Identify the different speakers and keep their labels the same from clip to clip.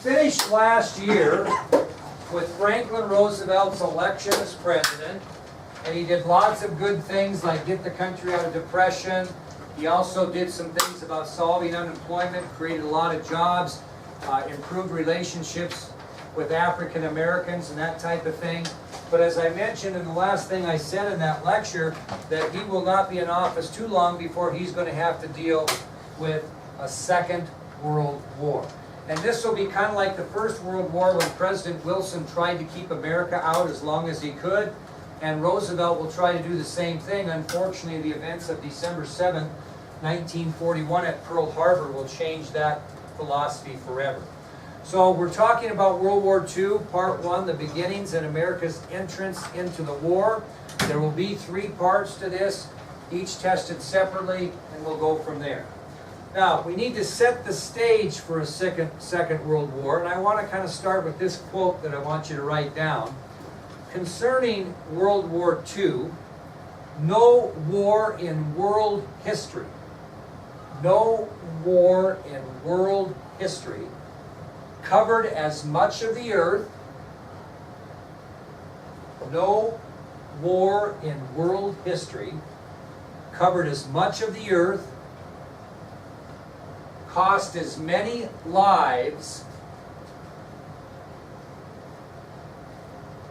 Speaker 1: finished last year with Franklin Roosevelt's election as president, and he did lots of good things like get the country out of depression. He also did some things about solving unemployment, created a lot of jobs, improved relationships with African Americans and that type of thing. But as I mentioned in the last thing I said in that lecture, that he will not be in office too long before he's going to have to deal with a Second World War. And this will be kind of like the First World War when President Wilson tried to keep America out as long as he could. And Roosevelt will try to do the same thing. Unfortunately, the events of December 7th, 1941 at Pearl Harbor will change that philosophy forever. So we're talking about World War II, Part 1, the beginnings and America's entrance into the war. There will be 3 parts to this, each tested separately, and we'll go from there. Now, we need to set the stage for a second World War, and I want to kind of start with this quote that I want you to write down. Concerning World War II, no war in world history, no war in world history covered as much of the earth, no war in world history covered as much of the earth, cost as many lives,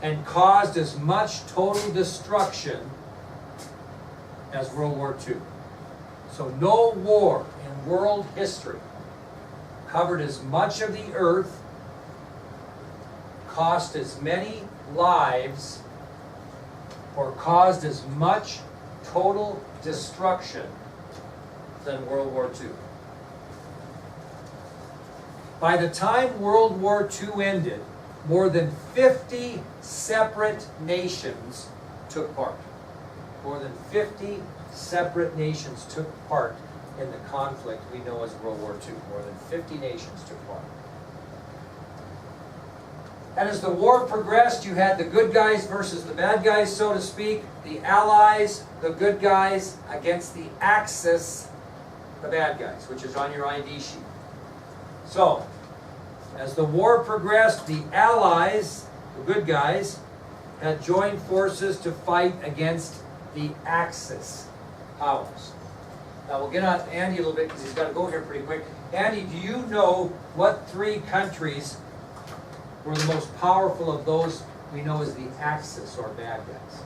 Speaker 1: and caused as much total destruction as World War II. So no war in world history covered as much of the earth, cost as many lives, or caused as much total destruction than World War II. By the time World War II ended, more than 50 separate nations took part. More than 50 separate nations took part in the conflict we know as World War II. More than 50 nations took part. And as the war progressed, you had the good guys versus the bad guys, so to speak. The Allies, the good guys, against the Axis, the bad guys, which is on your ID sheet. So, as the war progressed, the Allies, the good guys, had joined forces to fight against the Axis powers. Now we'll get on Andy a little bit because he's got to go here pretty quick. Andy, do you know what 3 countries were the most powerful of those we know as the Axis or bad guys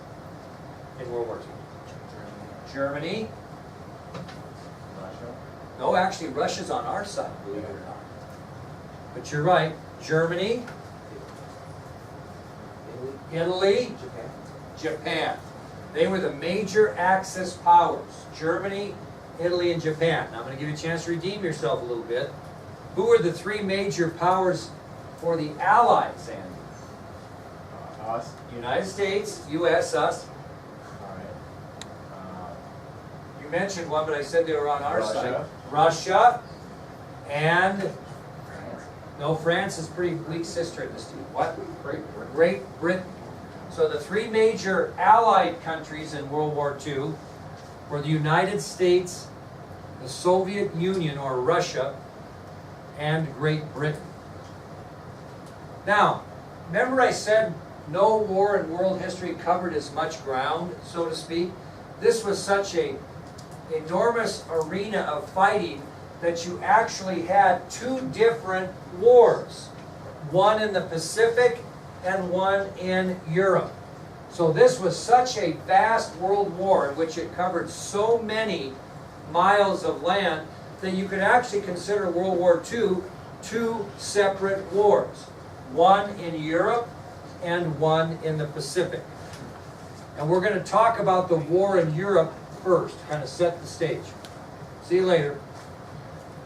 Speaker 1: in World War II? Germany.
Speaker 2: Russia.
Speaker 1: No, actually Russia's on our side, believe it or not. But you're right. Germany, Italy, Japan. They were the major Axis powers. Germany, Italy, and Japan. Now I'm going to give you a chance to redeem yourself a little bit. Who were the 3 major powers for the Allies, Andy?
Speaker 2: Us.
Speaker 1: United States, U.S., us.
Speaker 2: Alright.
Speaker 1: You mentioned one, but I said they were on our
Speaker 2: Russia.
Speaker 1: side. Russia and...
Speaker 2: France.
Speaker 1: No, France is pretty weak sister in this team. What?
Speaker 2: Great Britain.
Speaker 1: Great Britain. So the 3 major Allied countries in World War II were the United States, the Soviet Union or Russia, and Great Britain. Now, remember I said no war in world history covered as much ground, so to speak? This was such an enormous arena of fighting that you actually had 2 different wars. One in the Pacific and one in Europe. So this was such a vast world war in which it covered so many miles of land that you could actually consider World War II 2 separate wars. One in Europe and one in the Pacific. And we're going to talk about the war in Europe first, kind of set the stage. See you later.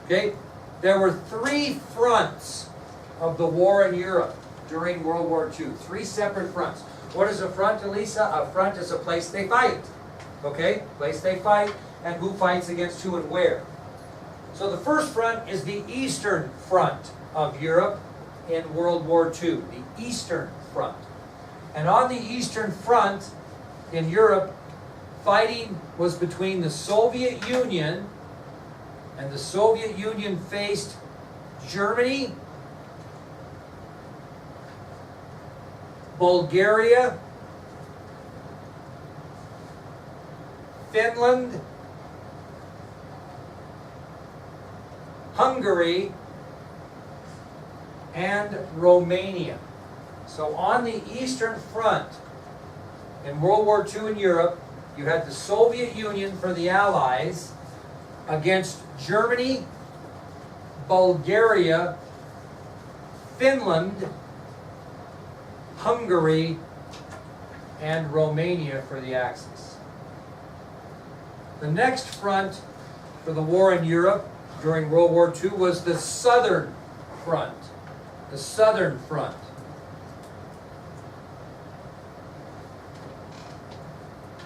Speaker 1: Okay? There were 3 fronts of the war in Europe during World War II. 3 separate fronts. What is a front, Elisa? A front is a place they fight. Okay? Place they fight, and who fights against who and where. So the first front is the Eastern Front of Europe in World War II. The Eastern Front. And on the Eastern Front in Europe, fighting was between the Soviet Union, and the Soviet Union faced Germany, Bulgaria, Finland, Hungary, and Romania. So on the Eastern Front, in World War II in Europe, you had the Soviet Union for the Allies against Germany, Bulgaria, Finland, Hungary, and Romania for the Axis. The next front for the war in Europe during World War II was the Southern Front. The Southern Front.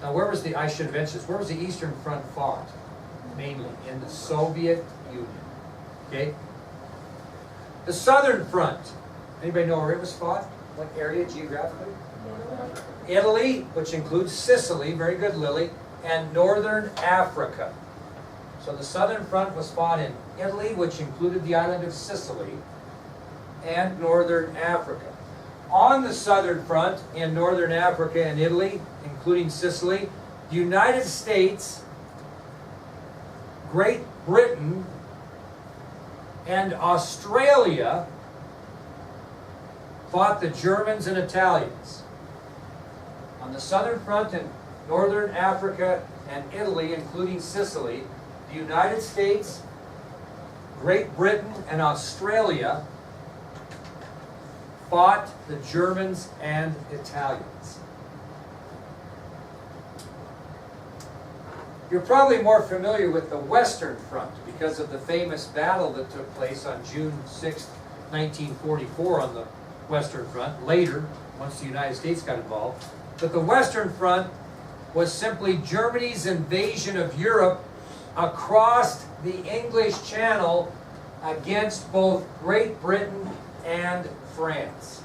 Speaker 1: Now where was I should have mentioned this, where was the Eastern Front fought? Mainly in the Soviet Union. Okay? The Southern Front. Anybody know where it was fought? What area geographically? Italy, which includes Sicily, very good Lily, and Northern Africa. So the Southern Front was fought in Italy, which included the island of Sicily, and Northern Africa. On the Southern Front in Northern Africa and Italy, including Sicily, the United States, Great Britain, and Australia fought the Germans and Italians. On the Southern Front in Northern Africa and Italy, including Sicily, the United States, Great Britain, and Australia fought the Germans and Italians. You're probably more familiar with the Western Front because of the famous battle that took place on June 6, 1944 on the Western Front, later, once the United States got involved. But the Western Front was simply Germany's invasion of Europe across the English Channel against both Great Britain and France.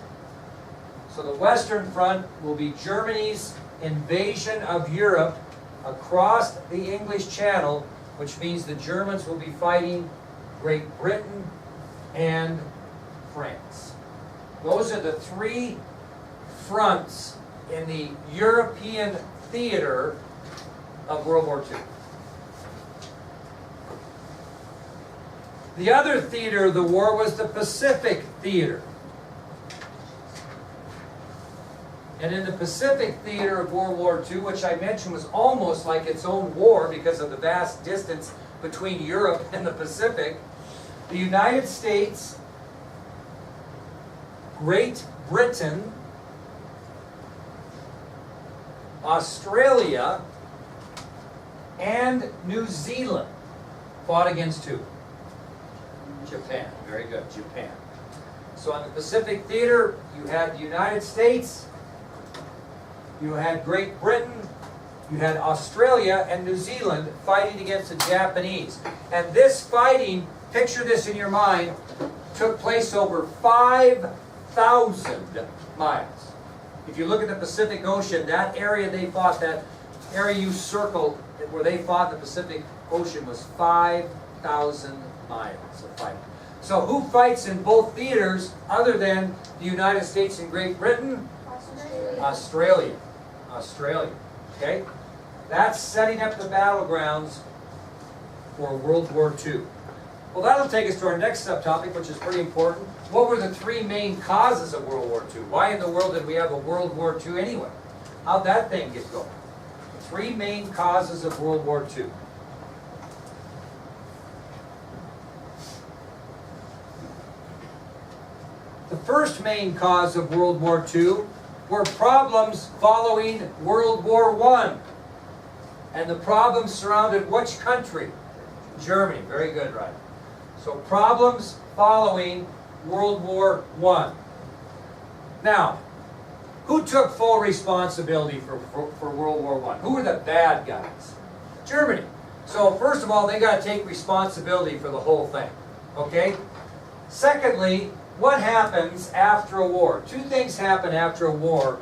Speaker 1: So the Western Front will be Germany's invasion of Europe across the English Channel, which means the Germans will be fighting Great Britain and France. Those are the three fronts in the European theater of World War II. The other theater of the war was the Pacific theater. And in the Pacific theater of World War II, which I mentioned was almost like its own war because of the vast distance between Europe and the Pacific, the United States, Great Britain, Australia, and New Zealand fought against who? Japan. Very good, Japan. So on the Pacific theater, you had the United States, you had Great Britain, you had Australia and New Zealand fighting against the Japanese. And this fighting, picture this in your mind, took place over 5,000 miles. If you look at the Pacific Ocean, that area they fought, that area you circled where they fought the Pacific Ocean was 5,000 miles of fighting. So who fights in both theaters other than the United States and Great Britain? Australia. Australia. Okay? That's setting up the battlegrounds for World War II. Well, that'll take us to our next subtopic, which is pretty important. What were the three main causes of World War II? Why in the world did we have a World War II anyway? How'd that thing get going? The three main causes of World War II. The first main cause of World War II were problems following World War I. And the problems surrounded which country? Germany. Very good, right. So problems following World War I. Now, who took full responsibility for World War I? Who were the bad guys? Germany. So first of all, they got to take responsibility for the whole thing. Okay? Secondly, what happens after a war? Two things happen after a war.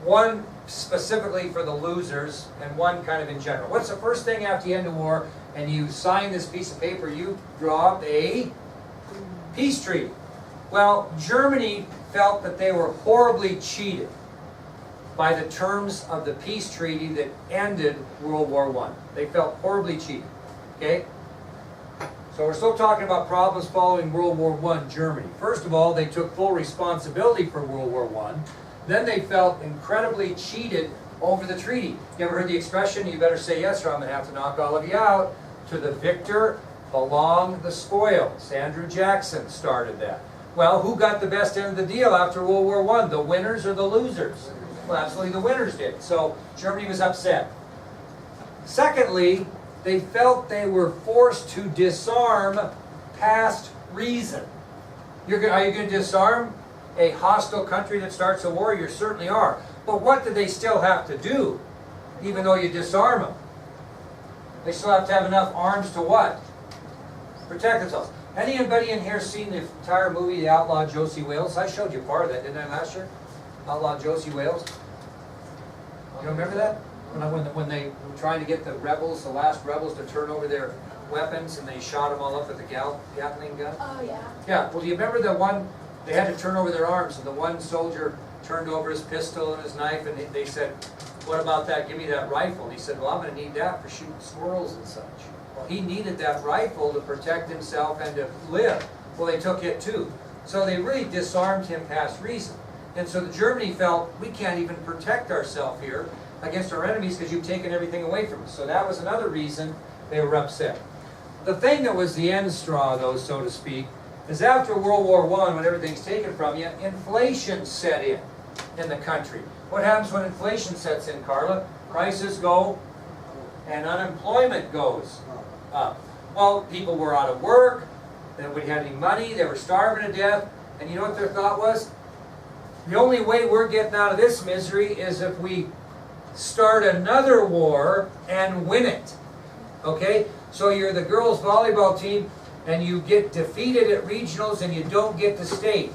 Speaker 1: One specifically for the losers and one kind of in general. What's the first thing after you end a war and you sign this piece of paper? You draw up a peace treaty. Well, Germany felt that they were horribly cheated by the terms of the peace treaty that ended World War I. They felt horribly cheated, okay? So we're still talking about problems following World War I, Germany. First of all, they took full responsibility for World War I. Then they felt incredibly cheated over the treaty. You ever heard the expression, you better say yes or I'm going to have to knock all of you out? To the victor belong the spoils. Andrew Jackson started that. Well, who got the best end of the deal after World War I? The winners or the losers? Well, absolutely the winners did. So Germany was upset. Secondly, they felt they were forced to disarm past reason. Are you going to disarm a hostile country that starts a war? You certainly are. But what do they still have to do, even though you disarm them? They still have to have enough arms to what? Protect themselves. Anybody in here seen the entire movie, The Outlaw Josie Wales? I showed you part of that, didn't I, last year? Outlaw Josie Wales. You remember that? When they were trying to get the rebels, the last rebels, to turn over their weapons, and they shot them all up with the Gatling gun?
Speaker 3: Oh, yeah.
Speaker 1: Yeah, well, do you remember the one, they had to turn over their arms, and the one soldier turned over his pistol and his knife, and they said, what about that? Give me that rifle. And he said, well, I'm going to need that for shooting squirrels and such. Well, he needed that rifle to protect himself and to live. Well, they took it too. So they really disarmed him past reason. And so the Germany felt, we can't even protect ourselves here against our enemies because you've taken everything away from us. So that was another reason they were upset. The thing that was the end straw, though, so to speak, is after World War I, when everything's taken from you, inflation set in the country. What happens when inflation sets in, Carla? Prices go and unemployment goes up. Well, people were out of work, they nobody had any money, they were starving to death, and you know what their thought was? The only way we're getting out of this misery is if we start another war and win it. Okay? So you're the girls' volleyball team and you get defeated at regionals and you don't get to state.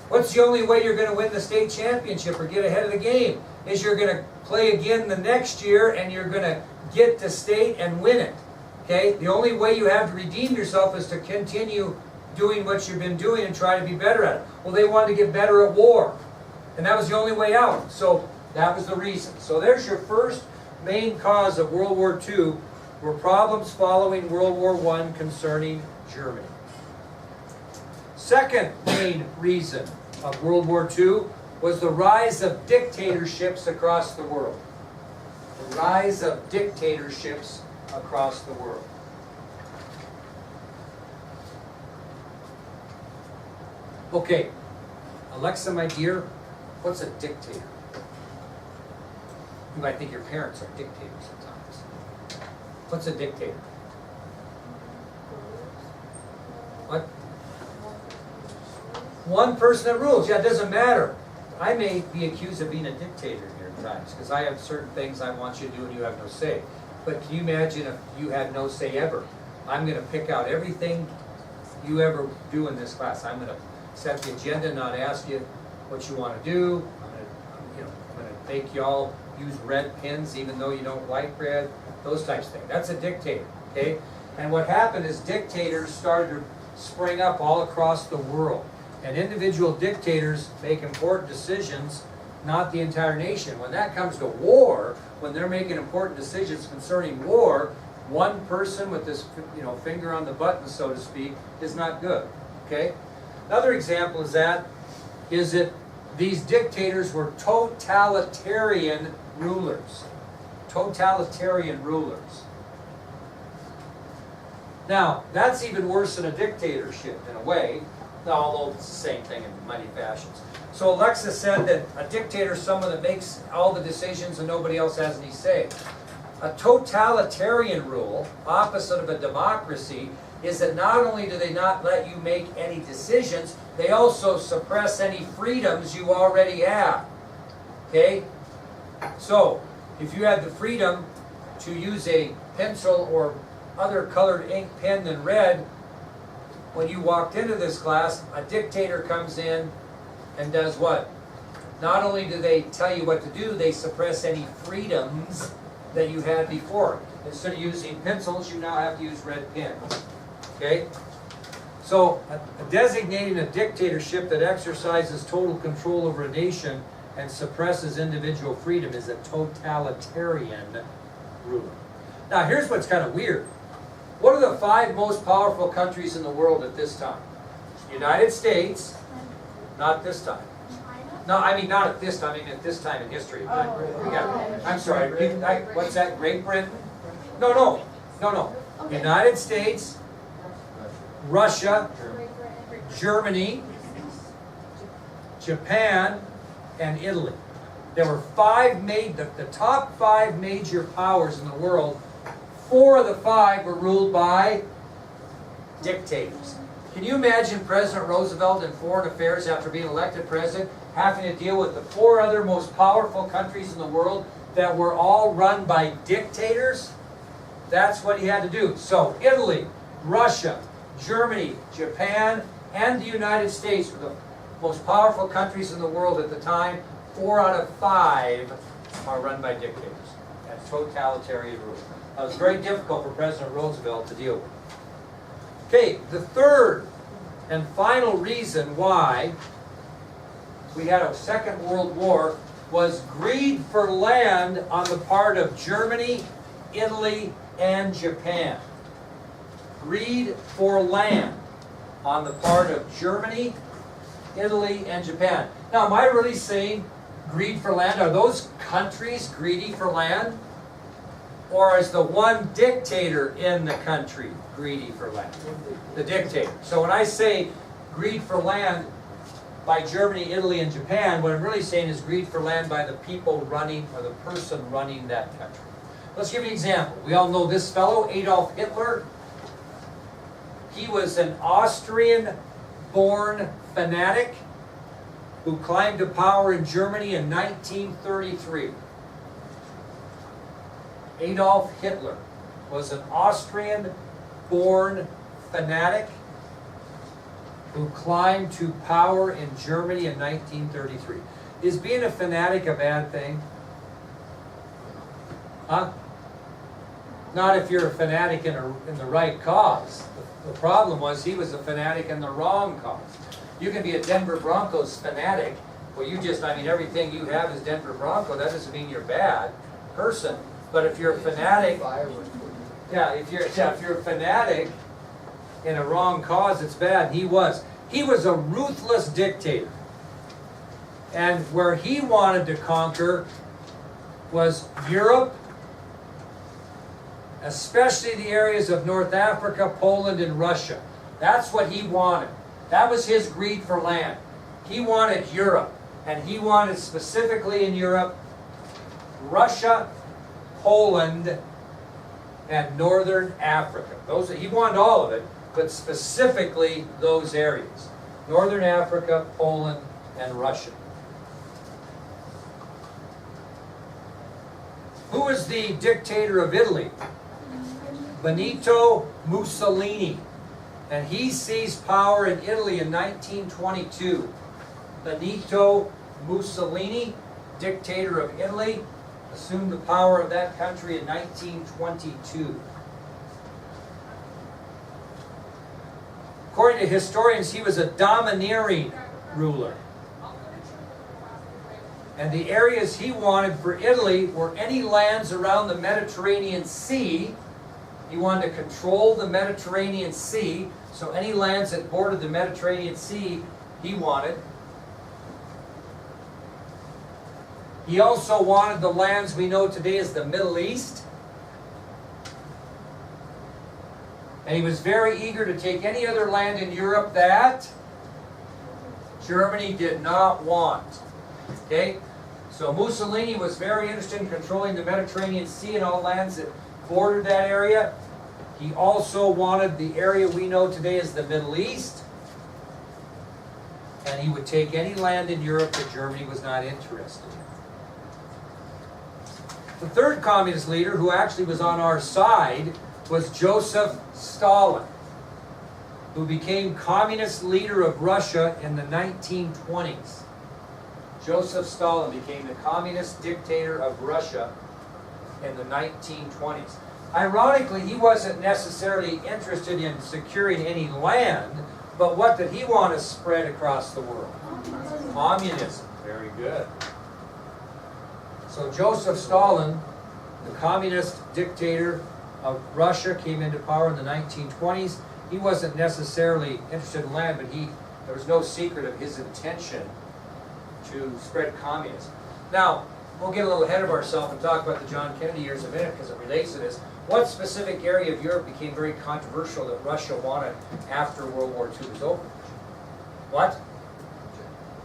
Speaker 1: What's the only way you're going to win the state championship or get ahead of the game? Is you're going to play again the next year and you're going to get to state and win it. Okay? The only way you have to redeem yourself is to continue doing what you've been doing and try to be better at it. Well, they wanted to get better at war. And that was the only way out. So that was the reason. So there's your first main cause of World War II were problems following World War I concerning Germany. Second main reason of World War II was the rise of dictatorships across the world. The rise of dictatorships across the world. Okay, Alexa, my dear, what's a dictator? You might think your parents are dictators sometimes. What's a dictator? What? One person that rules. Yeah, it doesn't matter. I may be accused of being a dictator here at times because I have certain things I want you to do and you have no say. But can you imagine if you had no say ever? I'm going to pick out everything you ever do in this class. I'm going to set the agenda and not ask you what you want to do. I'm going to make you all use red pens even though you don't like red. Those types of things. That's a dictator. Okay? And what happened is dictators started to spring up all across the world. And individual dictators make important decisions, not the entire nation. When that comes to war, when they're making important decisions concerning war, one person with this finger on the button, so to speak, is not good. Okay? Another example is that these dictators were totalitarian rulers. Totalitarian rulers. Now, that's even worse than a dictatorship in a way, although it's the same thing in many fashions. So Alexa said that a dictator is someone that makes all the decisions and nobody else has any say. A totalitarian rule, opposite of a democracy, is that not only do they not let you make any decisions, they also suppress any freedoms you already have. Okay? So, if you had the freedom to use a pencil or other colored ink pen than red, when you walked into this class, a dictator comes in and does what? Not only do they tell you what to do, they suppress any freedoms that you had before. Instead of using pencils, you now have to use red pens. Okay? So designating a dictatorship that exercises total control over a nation and suppresses individual freedom is a totalitarian ruler. Now here's what's kind of weird. What are the 5 most powerful countries in the world at this time? United States, not this time. No, I mean not at this time, I mean at this time in history. Yeah, I'm sorry, what's that, Great Britain? No. United States, Russia, Germany, Japan, and Italy. There were the top 5 major powers in the world. 4 of the 5 were ruled by dictators. Can you imagine President Roosevelt in foreign affairs after being elected president having to deal with the 4 other most powerful countries in the world that were all run by dictators? That's what he had to do. So Italy, Russia, Germany, Japan, and the United States were the most powerful countries in the world at the time. 4 out of 5 are run by dictators. That's totalitarian rule. That was very difficult for President Roosevelt to deal with. Okay, the third and final reason why we had a Second World War was greed for land on the part of Germany, Italy, and Japan. Greed for land on the part of Germany, Italy, and Japan. Now, am I really saying greed for land? Are those countries greedy for land? Or is the one dictator in the country greedy for land? The dictator. So when I say greed for land by Germany, Italy, and Japan, what I'm really saying is greed for land by the people running, or the person running that country. Let's give you an example. We all know this fellow, Adolf Hitler. He was an Austrian-born fanatic who climbed to power in Germany in 1933. Adolf Hitler was an Austrian-born fanatic who climbed to power in Germany in 1933. Is being a fanatic a bad thing? Huh? Not if you're a fanatic in the right cause. The problem was he was a fanatic in the wrong cause. You can be a Denver Broncos fanatic, well everything you have is Denver Bronco. That doesn't mean you're a bad person. But if you're a fanatic, if you're a fanatic in a wrong cause, it's bad. He was a ruthless dictator. And where he wanted to conquer was Europe, especially the areas of North Africa, Poland, and Russia. That's what he wanted. That was his greed for land. He wanted Europe, and he wanted specifically in Europe, Russia, Poland, and Northern Africa. He wanted all of it, but specifically those areas. Northern Africa, Poland, and Russia. Who was the dictator of Italy? Benito Mussolini. And he seized power in Italy in 1922. Benito Mussolini, dictator of Italy, assumed the power of that country in 1922. According to historians, he was a domineering ruler. And the areas he wanted for Italy were any lands around the Mediterranean Sea. He wanted to control the Mediterranean Sea, so any lands that bordered the Mediterranean Sea, he wanted. He also wanted the lands we know today as the Middle East. And he was very eager to take any other land in Europe that Germany did not want. Okay? So Mussolini was very interested in controlling the Mediterranean Sea and all lands that bordered that area. He also wanted the area we know today as the Middle East. And he would take any land in Europe that Germany was not interested in. The third communist leader, who actually was on our side, was Joseph Stalin, who became communist leader of Russia in the 1920s. Joseph Stalin became the communist dictator of Russia in the 1920s. Ironically, he wasn't necessarily interested in securing any land, but what did he want to spread across the world? Communism. Very good. So Joseph Stalin, the communist dictator of Russia, came into power in the 1920s. He wasn't necessarily interested in land, but there was no secret of his intention to spread communism. Now, we'll get a little ahead of ourselves and talk about the John Kennedy years in a minute because it relates to this. What specific area of Europe became very controversial that Russia wanted after World War II was over? What?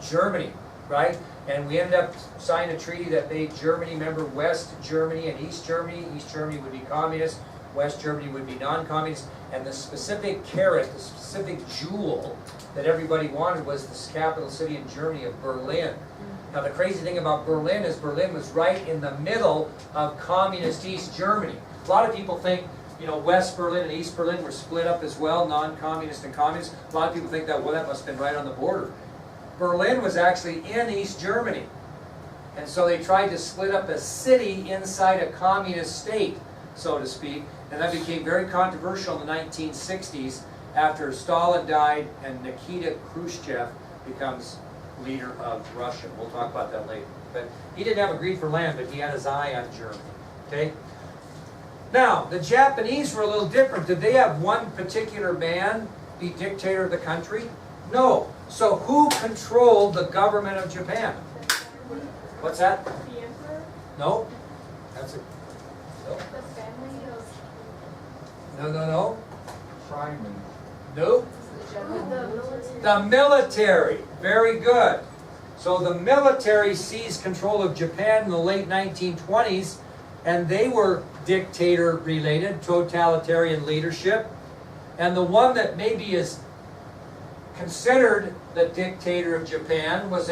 Speaker 1: Germany, right? And we ended up signing a treaty that made Germany, remember, West Germany and East Germany. East Germany would be communist, West Germany would be non-communist. And the specific carrot, the specific jewel that everybody wanted was this capital city in Germany of Berlin. Now the crazy thing about Berlin is Berlin was right in the middle of communist East Germany. A lot of people think, you know, West Berlin and East Berlin were split up as well, non-communist and communist. A lot of people think that, well, that must have been right on the border. Berlin was actually in East Germany. And so they tried to split up a city inside a communist state, so to speak. And that became very controversial in the 1960s after Stalin died and Nikita Khrushchev becomes leader of Russia. We'll talk about that later. But he didn't have a greed for land, but he had his eye on Germany. Okay? Now, the Japanese were a little different. Did they have one particular man be dictator of the country? No. So who controlled the government of Japan? What's that?
Speaker 3: The emperor?
Speaker 1: No. That's a...
Speaker 3: The family of...
Speaker 1: No.
Speaker 2: Simon.
Speaker 1: Nope.
Speaker 3: The military?
Speaker 1: The military. Very good. So the military seized control of Japan in the late 1920s, and they were dictator-related, totalitarian leadership. And the one that maybe is considered the dictator of Japan was